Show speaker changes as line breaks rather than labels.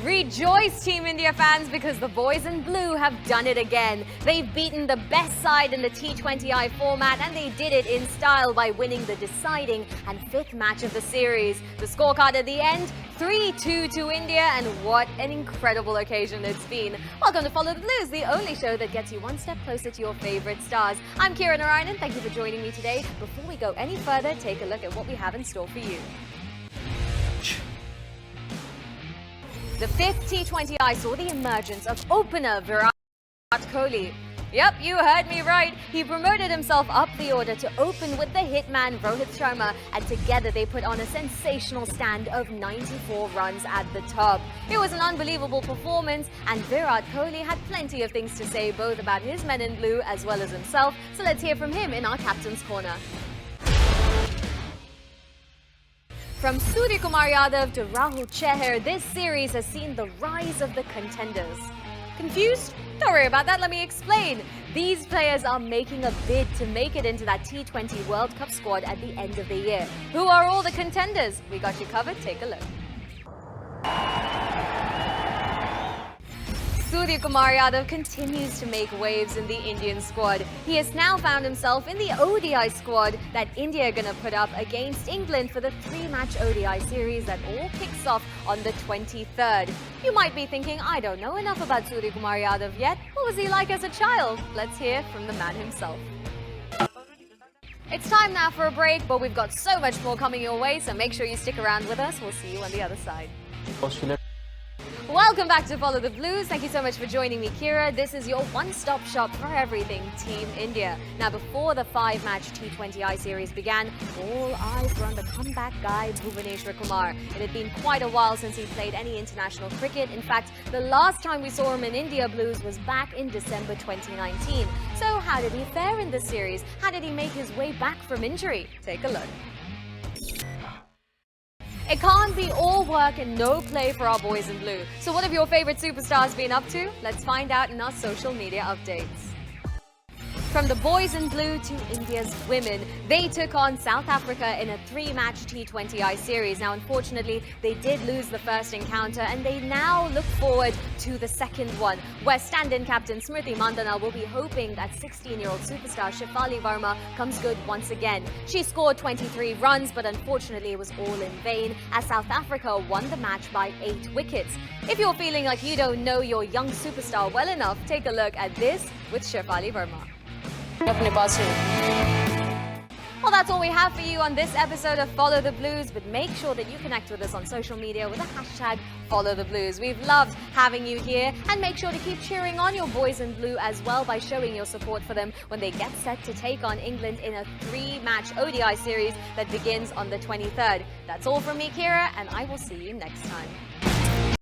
Rejoice, Team India fans, because the boys in blue have done it again. They've beaten the best side in the T20I format, and they did it in style by winning the deciding and fifth match of the series. The scorecard at the end, 3-2 to India, and what an incredible occasion it's been. Welcome to Follow the Blues, the only show that gets you one step closer to your favorite stars. I'm Narayanan. Thank you for joining me today. Before we go any further, take a look at what we have in store for you. The fifth T20I saw the emergence of opener Virat Kohli. Yep, you heard me right. He promoted himself up the order to open with the hitman Rohit Sharma, and together they put on a sensational stand of 94 runs at the top. It was an unbelievable performance, and Virat Kohli had plenty of things to say both about his men in blue as well as himself. So let's hear from him in our Captain's Corner. From Surya Kumar Yadav to Rahul Chahar, this series has seen the rise of the contenders. Confused? Don't worry about that, let me explain. These players are making a bid to make it into that T20 World Cup squad at the end of the year. Who are all the contenders? We got you covered, take a look. Surya Kumar Yadav continues to make waves in the Indian squad. He has now found himself in the ODI squad that India are going to put up against England for the three-match ODI series that all kicks off on the 23rd. You might be thinking, I don't know enough about Surya Kumar Yadav yet. What was he like as a child? Let's hear from the man himself. It's time now for a break, but we've got so much more coming your way, so make sure you stick around with us. We'll see you on the other side. Welcome back to Follow the Blues. Thank you so much for joining me, Kira. This is your one-stop shop for everything Team India. Now, before the five-match T20I series began, all eyes were on the comeback guy, Bhuvaneshwar Kumar. It had been quite a while since he played any international cricket. In fact, the last time we saw him in India Blues was back in December 2019. So how did he fare in this series? How did he make his way back from injury? Take a look. It can't be all work and no play for our boys in blue. So what have your favorite superstars been up to? Let's find out in our social media updates. From the boys in blue to India's women, they took on South Africa in a three-match T20I series. Now, unfortunately, they did lose the first encounter, and they now look forward to the second one, where stand-in captain Smriti Mandana will be hoping that 16-year-old superstar Shefali Verma comes good once again. She scored 23 runs, but unfortunately it was all in vain, as South Africa won the match by 8 wickets. If you're feeling like you don't know your young superstar well enough, take a look at this with Shefali Verma. Well, that's all we have for you on this episode of Follow the Blues, but make sure that you connect with us on social media with the hashtag Follow the Blues. We've loved having you here, and make sure to keep cheering on your boys in blue as well by showing your support for them when they get set to take on England in a three-match ODI series that begins on the 23rd. That's all from me, Kira, and I will see you next time.